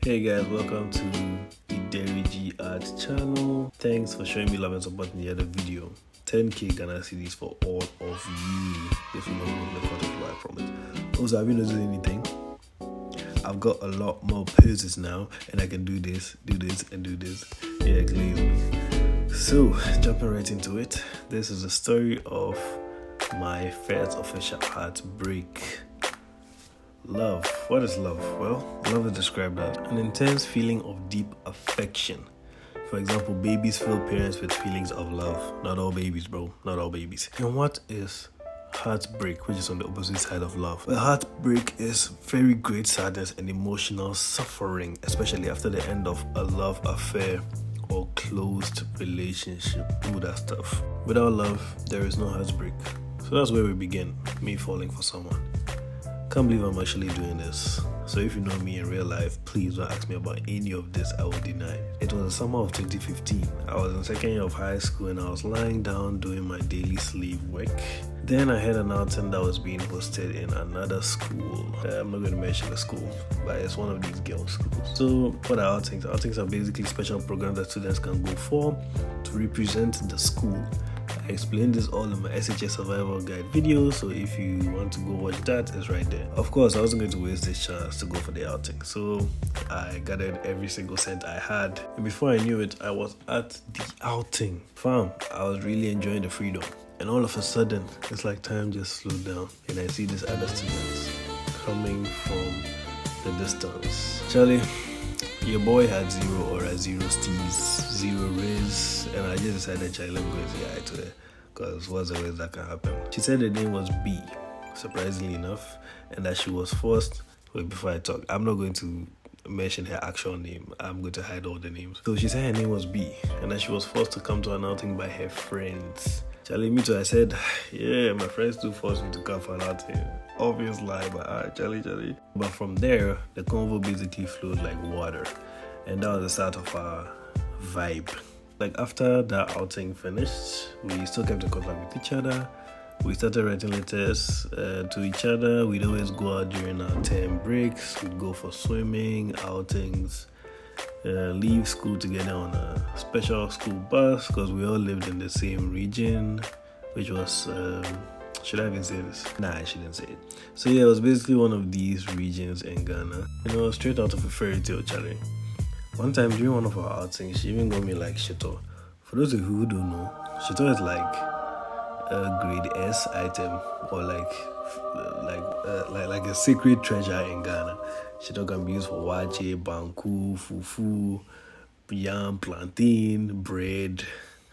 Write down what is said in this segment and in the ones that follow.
Hey guys, welcome to the Derry G Art channel. Thanks for showing me love and support in the other video. 10k Ghana cedis for all of you. If you know the butterfly, I promise. Also, have you noticed anything? I've got a lot more poses now, and I can do this, and do this. Yeah, clearly. So, jumping right into it. This is the story of my first official heartbreak. Love. What is love? Well, love is described as an intense feeling of deep affection. For example, babies feel parents with feelings of love. Not all babies, bro. Not all babies. And what is heartbreak, which is on the opposite side of love? Well, heartbreak is very great sadness and emotional suffering, especially after the end of a love affair or closed relationship. Ooh, that stuff. Without love, there is no heartbreak. So that's where we begin, me falling for someone. Can't believe I'm actually doing this. So if you know me in real life, please don't ask me about any of this. I will deny. It was the summer of 2015. I was in second year of high school and I was lying down doing my daily slave work. Then I had an outing that was being hosted in another school. I'm not going to mention the school, but it's one of these girls' schools. So what are outings? Outings are basically special programs that students can go for to represent the school. I explained this all in my SHS Survival Guide video, so if you want to go watch that, it's right there. Of course, I wasn't going to waste this chance to go for the outing, so I gathered every single cent I had. And before I knew it, I was at the outing. Fam, I was really enjoying the freedom. And all of a sudden, it's like time just slowed down, and I see these other students coming from the distance. Charlie, your boy had zero aura, zero steez, zero riz, and I just decided, Charlie, let me go and say hi to her, because what's the worst that can happen? She said the name was B, surprisingly enough, and that she was forced. Wait, before I talk, I'm not going to mention her actual name. I'm going to hide all the names. So she said her name was B, and that she was forced to come to an outing by her friends. Charlie, me too. I said, yeah, my friends too forced me to come for an outing. Obvious lie, but Charlie. But from there, the convo basically flowed like water, and that was the start of our vibe. Like after that outing finished, we still kept in contact with each other. We started writing letters to each other. We'd always go out during our term breaks. We'd go for swimming, outings, leave school together on a special school bus because we all lived in the same region, which was should I even say this? Nah, I shouldn't say it. So yeah, it was basically one of these regions in Ghana. You know, straight out of a fairy tale, Charlie. One time during one of our outings, she even got me like Shito. For those of you who don't know, Shito is like a grade S item, or like a sacred treasure in Ghana. Shito can be used for wache, banku, fufu, yam, plantain, bread.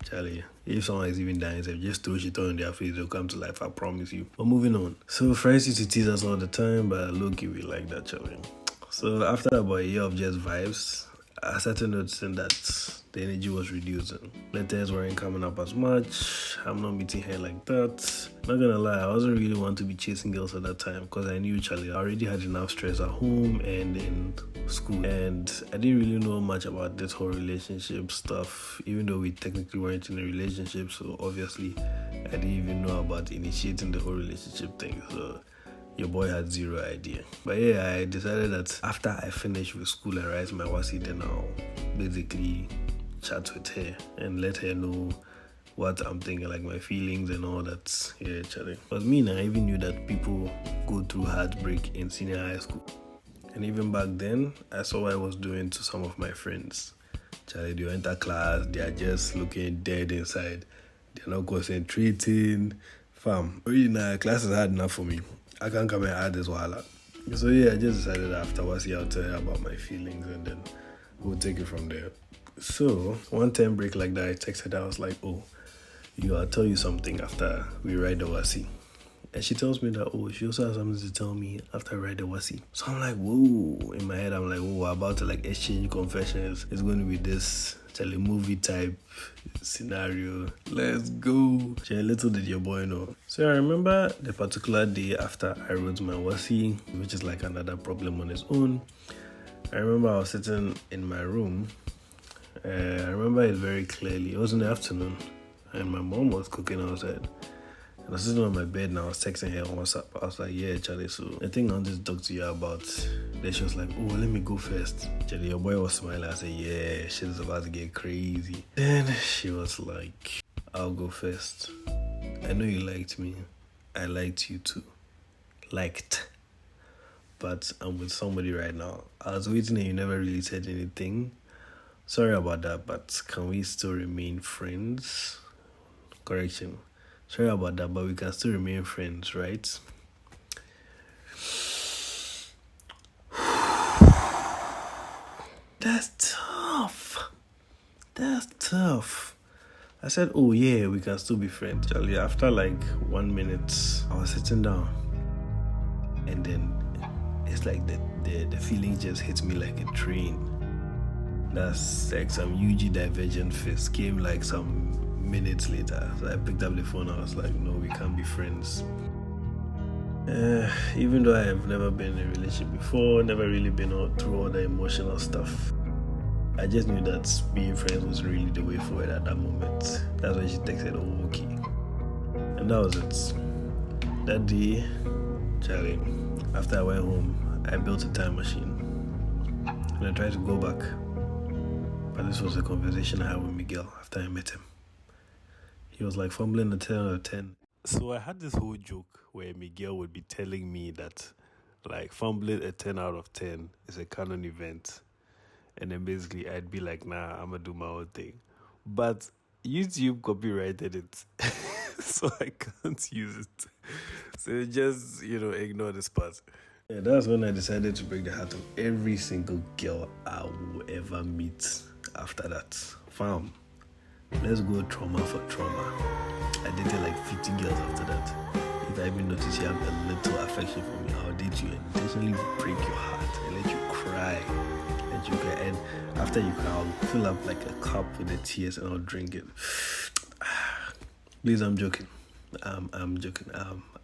Charlie, if someone is even dying, just throw shit on their face, they'll come to life, I promise you. But moving on. So friends used to tease us all the time, but low-key we like that, Charlie. So after about a year of just vibes, I started noticing that the energy was reducing. Letters weren't coming up as much. I'm not meeting her like that. Not gonna lie, I wasn't really want to be chasing girls at that time because I knew, Charlie, I already had enough stress at home and in school, and I didn't really know much about this whole relationship stuff, even though we technically weren't in a relationship. So obviously I didn't even know about initiating the whole relationship thing. So your boy had zero idea. But yeah, I decided that after I finish with school and write my WASI, then I'll basically chat with her and let her know what I'm thinking, like my feelings and all that. Yeah, Charlie. But me, I even knew that people go through heartbreak in senior high school. And even back then, I saw what I was doing to some of my friends. Charlie, they enter class, they are just looking dead inside. They're not concentrating. Fam, really now, class is hard enough for me. I can't come and add this wahala. So yeah, I just decided afterwards I'll tell her about my feelings and then we'll take it from there. So one term break like that, I texted her. I was like, oh, I'll tell you something after we write the WASI. And she tells me that, oh, she also has something to tell me after I write the WASI. So I'm like, whoa. In my head, I'm like, whoa, we're about to like exchange confessions. It's going to be this movie type scenario. Let's go. Little did your boy know. So I remember the particular day after I wrote my WASI, which is like another problem on its own. I remember I was sitting in my room. I remember it very clearly. It was in the afternoon and my mom was cooking outside. And I was sitting on my bed and I was texting her on WhatsApp. I was like, yeah, Charlie, so the thing I wanted to talk to you about. Then she was like, oh, let me go first. Charlie, your boy was smiling. I said, yeah, shit is about to get crazy. Then she was like, I'll go first. I know you liked me. I liked you too. Liked. But I'm with somebody right now. I was waiting and you never really said anything. Sorry about that, but can we still remain friends? Correction. Sorry about that, but we can still remain friends, right? That's tough. That's tough. I said, oh yeah, we can still be friends. Charlie, after like 1 minute, I was sitting down. And then it's like the feeling just hits me like a train. That's like some UG divergent fist came like some minutes later. So I picked up the phone. I was like, no, we can't be friends. Even though I have never been in a relationship before, never really been through all the emotional stuff, I just knew that being friends was really the way forward at that moment. That's when she texted, oh, okay. And that was it. That day, Charlie, after I went home, I built a time machine. And I tried to go back. But this was a conversation I had with Miguel after I met him. He was like fumbling a 10 out of 10. So I had this whole joke where Miguel would be telling me that like fumbling a 10 out of 10 is a canon event. And then basically I'd be like, nah, I'm going to do my own thing. But YouTube copyrighted it. So I can't use it. So just, ignore this part. Yeah, that's when I decided to break the heart of every single girl I will ever meet after that. Fam, let's go trauma for trauma. I dated like 50 girls after that. If I even notice you have a little affection for me, I'll date you and intentionally break your heart and let you cry. Let you cry. And after you cry, I'll fill up like a cup with the tears and I'll drink it. Please, I'm joking. I'm joking.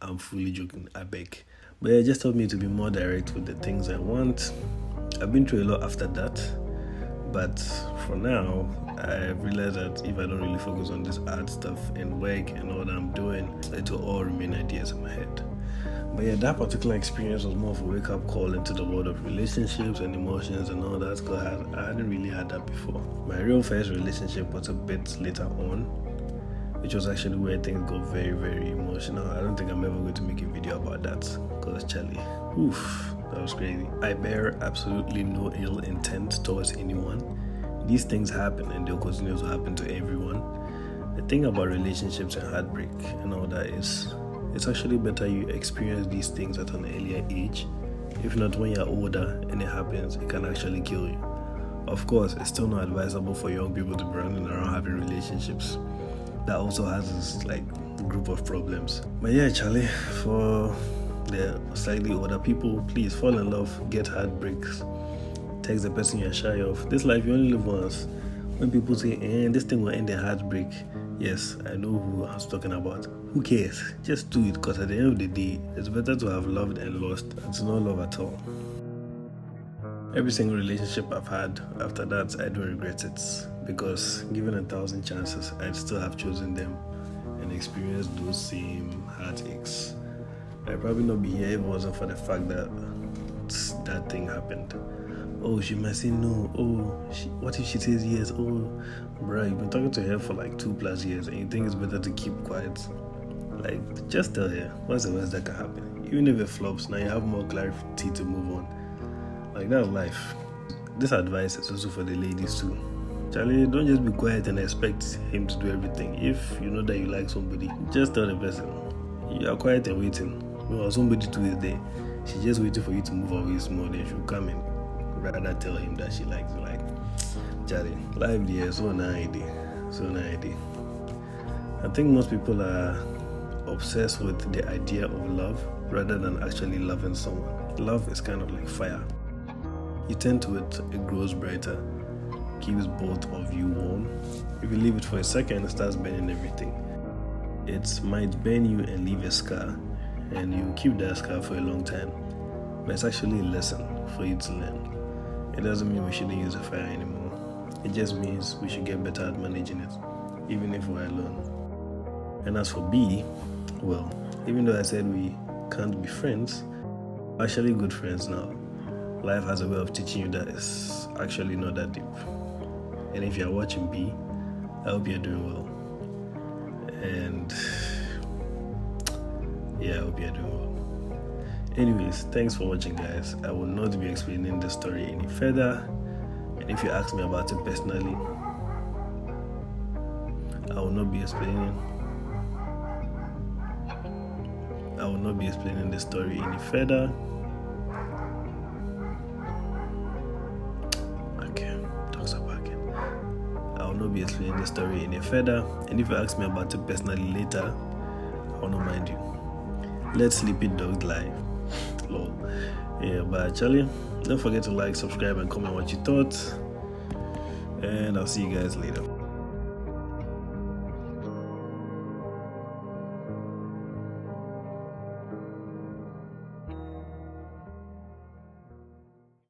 I'm fully joking. I beg. But it just taught me to be more direct with the things I want. I've been through a lot after that. But for now, I realized that if I don't really focus on this art stuff and work and all that I'm doing, it will all remain ideas in my head. But yeah, that particular experience was more of a wake-up call into the world of relationships and emotions and all that, because I hadn't really had that before. My real first relationship was a bit later on, which was actually where things got very, very emotional. I don't think I'm ever going to make a video about that, because Charlie, oof, that was crazy. I bear absolutely no ill intent towards anyone. These things happen and they'll continue to happen to everyone. The thing about relationships and heartbreak and all that is, it's actually better you experience these things at an earlier age. If not, when you're older and it happens, it can actually kill you. Of course, it's still not advisable for young people to be running around having relationships. That also has this like group of problems. But yeah, Charlie, for the slightly older people, please fall in love, get heartbreaks, text the person you're shy of. This life you only live once. When people say, this thing will end in heartbreak, yes, I know who I was talking about. Who cares? Just do it, because at the end of the day, it's better to have loved and lost than to not love at all. Every single relationship I've had after that, I don't regret it, because given 1,000 chances, I'd still have chosen them and experienced those same heartaches. I'd probably not be here if it wasn't for the fact that that thing happened. Oh, she might say no. Oh, what if she says yes? Oh, bro, you've been talking to her for like 2+ years and you think it's better to keep quiet. Like, just tell her what's the worst that can happen. Even if it flops, now you have more clarity to move on. Like, that's life. This advice is also for the ladies too. Charlie, don't just be quiet and expect him to do everything. If you know that you like somebody, just tell the person. You are quiet and waiting. Well, somebody too is there. She's just waiting for you to move away small, then she'll come in. Rather tell him that she likes you. Like, Charlie, life there, so nice idea. I think most people are obsessed with the idea of love rather than actually loving someone. Love is kind of like fire. You tend to it, it grows brighter, keeps both of you warm. If you leave it for a second, it starts burning everything. It might burn you and leave a scar, and you keep that scar for a long time. But it's actually a lesson for you to learn. It doesn't mean we shouldn't use a fire anymore. It just means we should get better at managing it, even if we're alone. And as for B, Well, even though I said we can't be friends, we're actually good friends now. Life has a way of teaching you that it's actually not that deep. And if you're watching B, I hope you're doing well. And yeah, I hope you're doing well. Anyways, thanks for watching, guys. I will not be explaining the story any further. And if you ask me about it personally, I will not be explaining the story any further. Okay, talks about it. I will not be explaining the story any further. And if you ask me about it personally later, I will not mind you. Let sleepy dogs lie. Lol. Yeah, but actually, don't forget to like, subscribe, and comment what you thought. And I'll see you guys later.